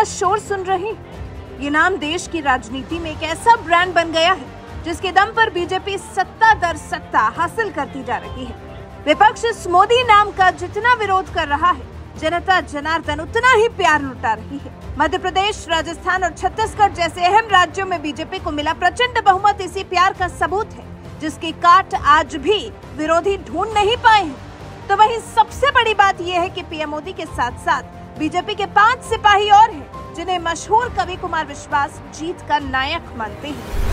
शोर सुन रही? ये नाम देश की राजनीति में एक ऐसा ब्रांड बन गया है जिसके दम पर बीजेपी सत्ता दर सत्ता हासिल करती जा रही है। विपक्ष इस मोदी नाम का जितना विरोध कर रहा है, जनता जनार्दन उतना ही प्यार लुटा रही है। मध्य प्रदेश, राजस्थान और छत्तीसगढ़ जैसे अहम राज्यों में बीजेपी को मिला प्रचंड बहुमत इसी प्यार का सबूत है, जिसकी काट आज भी विरोधी ढूंढ नहीं पाए हैं। तो वहीं सबसे बड़ी बात यह है कि पीएम मोदी के साथ साथ बीजेपी के 5 सिपाही और हैं, जिन्हें मशहूर कवि कुमार विश्वास जीत का नायक मानते हैं।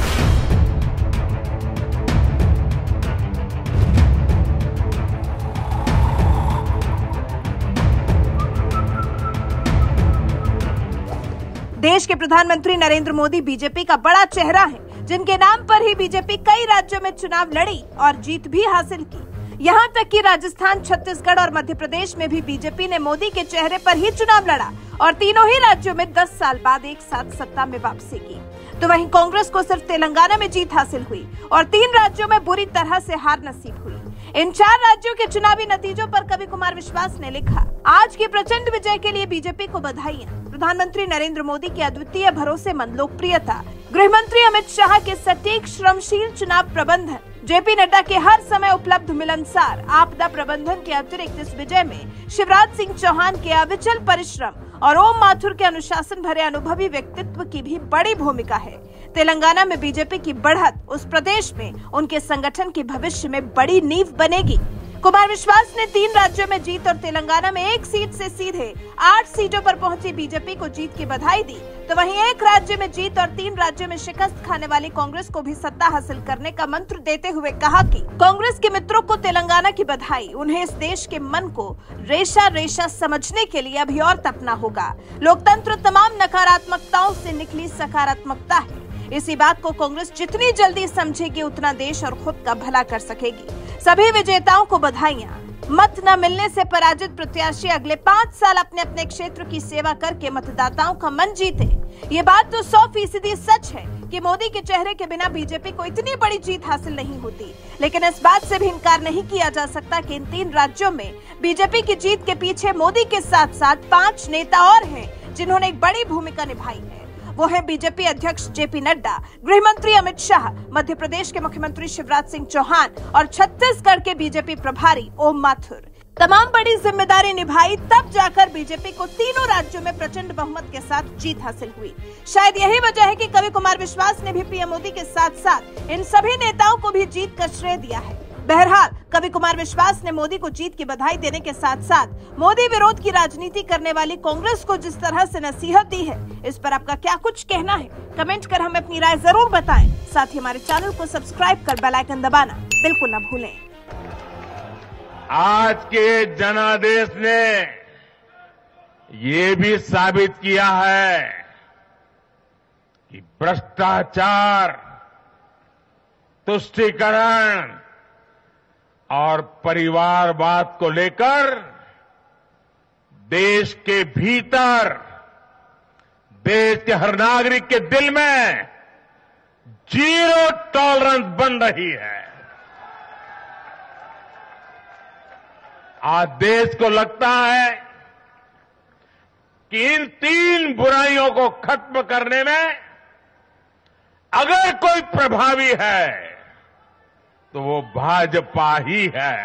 देश के प्रधानमंत्री नरेंद्र मोदी बीजेपी का बड़ा चेहरा है, जिनके नाम पर ही बीजेपी कई राज्यों में चुनाव लड़ी और जीत भी हासिल की। यहाँ तक कि राजस्थान, छत्तीसगढ़ और मध्य प्रदेश में भी बीजेपी ने मोदी के चेहरे पर ही चुनाव लड़ा और तीनों ही राज्यों में 10 साल बाद एक साथ सत्ता में वापसी की। तो वहीं कांग्रेस को सिर्फ तेलंगाना में जीत हासिल हुई और 3 राज्यों में बुरी तरह से हार नसीब हुई। इन 4 राज्यों के चुनावी नतीजों पर कवि कुमार विश्वास ने लिखा, आज की प्रचंड विजय के लिए बीजेपी को बधाइयां। प्रधानमंत्री नरेंद्र मोदी की अद्वितीय भरोसेमंद लोकप्रियता, गृह मंत्री अमित शाह के सटीक श्रमशील चुनाव प्रबंधन, जेपी नड्डा के हर समय उपलब्ध मिलनसार आपदा प्रबंधन के अतिरिक्त इस विजय में शिवराज सिंह चौहान के अविचल परिश्रम और ओम माथुर के अनुशासन भरे अनुभवी व्यक्तित्व की भी बड़ी भूमिका है। तेलंगाना में बीजेपी की बढ़त उस प्रदेश में उनके संगठन के भविष्य में बड़ी नींव बनेगी। कुमार विश्वास ने 3 राज्यों में जीत और तेलंगाना में 1 सीट से सीधे 8 सीटों पर पहुंची बीजेपी को जीत की बधाई दी। तो वहीं 1 राज्य में जीत और 3 राज्यों में शिकस्त खाने वाली कांग्रेस को भी सत्ता हासिल करने का मंत्र देते हुए कहा कि कांग्रेस के मित्रों को तेलंगाना की बधाई। उन्हें इस देश के मन को रेशा रेशा समझने के लिए अभी और तपना होगा। लोकतंत्र तमाम नकारात्मकताओं से निकली सकारात्मकता है। इसी बात को कांग्रेस जितनी जल्दी समझेगी उतना देश और खुद का भला कर सकेगी। सभी विजेताओं को बधाइयां। मत न मिलने से पराजित प्रत्याशी अगले 5 साल अपने अपने क्षेत्र की सेवा करके मतदाताओं का मन जीते। ये बात तो 100% सच है कि मोदी के चेहरे के बिना बीजेपी को इतनी बड़ी जीत हासिल नहीं होती। लेकिन इस बात से भी इनकार नहीं किया जा सकता कि इन 3 राज्यों में बीजेपी की जीत के पीछे मोदी के साथ साथ 5 नेता और हैं, जिन्होंने एक बड़ी भूमिका निभाई है। वो है बीजेपी अध्यक्ष जेपी नड्डा, गृह मंत्री अमित शाह, मध्य प्रदेश के मुख्यमंत्री शिवराज सिंह चौहान और छत्तीसगढ़ के बीजेपी प्रभारी ओम माथुर। तमाम बड़ी जिम्मेदारी निभाई, तब जाकर बीजेपी को तीनों राज्यों में प्रचंड बहुमत के साथ जीत हासिल हुई। शायद यही वजह है कि कवि कुमार विश्वास ने भी पीएम मोदी के साथ साथ इन सभी नेताओं को भी जीत का श्रेय दिया है। बहरहाल, कवि कुमार विश्वास ने मोदी को जीत की बधाई देने के साथ साथ मोदी विरोध की राजनीति करने वाली कांग्रेस को जिस तरह से नसीहत दी है, इस पर आपका क्या कुछ कहना है? कमेंट कर हमें अपनी राय जरूर बताएं। साथ ही हमारे चैनल को सब्सक्राइब कर बेल आइकन दबाना बिल्कुल न भूलें। आज के जनादेश ने ये भी साबित किया है कि भ्रष्टाचार, तुष्टीकरण और परिवारवाद को लेकर देश के भीतर, देश के हर नागरिक के दिल में 0 टॉलरेंस बन रही है। आज देश को लगता है कि इन 3 बुराइयों को खत्म करने में अगर कोई प्रभावी है तो वो भाजपा ही है।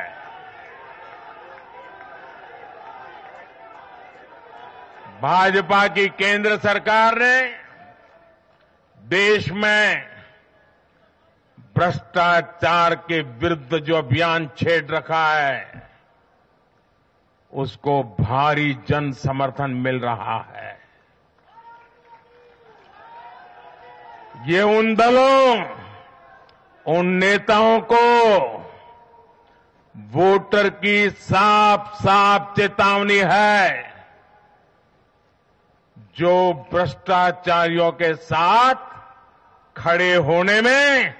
भाजपा की केंद्र सरकार ने देश में भ्रष्टाचार के विरुद्ध जो अभियान छेड़ रखा है, उसको भारी जन समर्थन मिल रहा है। ये उन दलों, उन नेताओं को वोटर की साफ साफ चेतावनी है जो भ्रष्टाचारियों के साथ खड़े होने में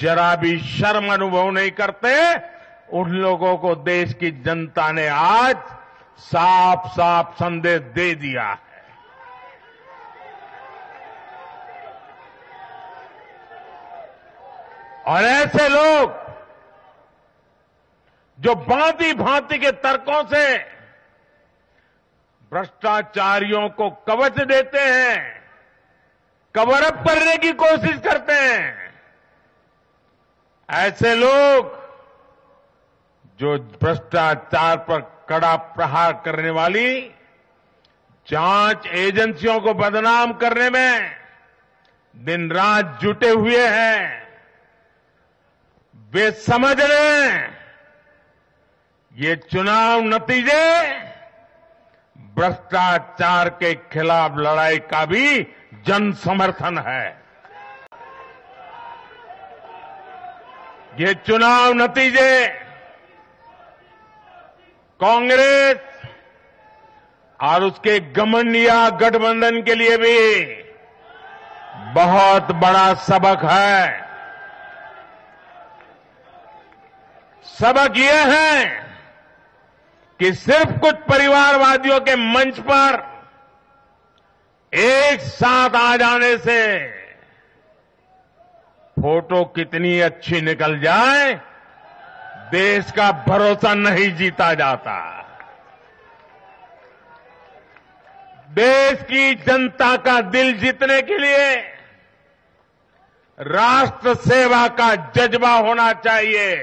जरा भी शर्म अनुभव नहीं करते। उन लोगों को देश की जनता ने आज साफ साफ संदेश दे दिया है। और ऐसे लोग जो भांति भांति के तर्कों से भ्रष्टाचारियों को कवच देते हैं, कवर अप करने की कोशिश करते हैं। ऐसे लोग जो भ्रष्टाचार पर कड़ा प्रहार करने वाली जांच एजेंसियों को बदनाम करने में दिन रात जुटे हुए हैं, वे समझ लें ये चुनाव नतीजे भ्रष्टाचार के खिलाफ लड़ाई का भी जन समर्थन है। ये चुनाव नतीजे कांग्रेस और उसके घमंडिया गठबंधन के लिए भी बहुत बड़ा सबक है। सबक यह है कि सिर्फ कुछ परिवारवादियों के मंच पर एक साथ आ जाने से फोटो कितनी अच्छी निकल जाए, देश का भरोसा नहीं जीता जाता। देश की जनता का दिल जीतने के लिए राष्ट्र सेवा का जज्बा होना चाहिए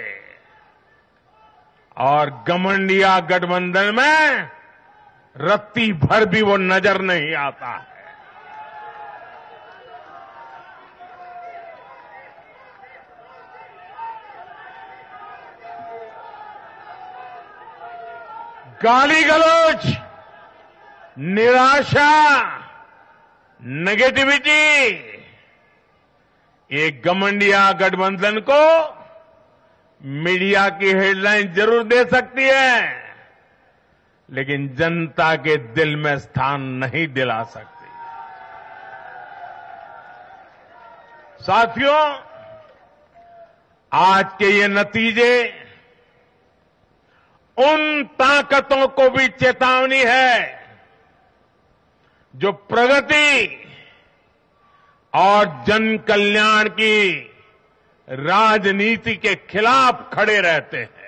और घमंडिया गठबंधन में रत्ती भर भी वो नजर नहीं आता है। गाली गलौज, निराशा, नेगेटिविटी, ये घमंडिया गठबंधन को मीडिया की हेडलाइन जरूर दे सकती है, लेकिन जनता के दिल में स्थान नहीं दिला सकती। साथियों, आज के ये नतीजे उन ताकतों को भी चेतावनी है जो प्रगति और जन कल्याण की राजनीति के खिलाफ खड़े रहते हैं।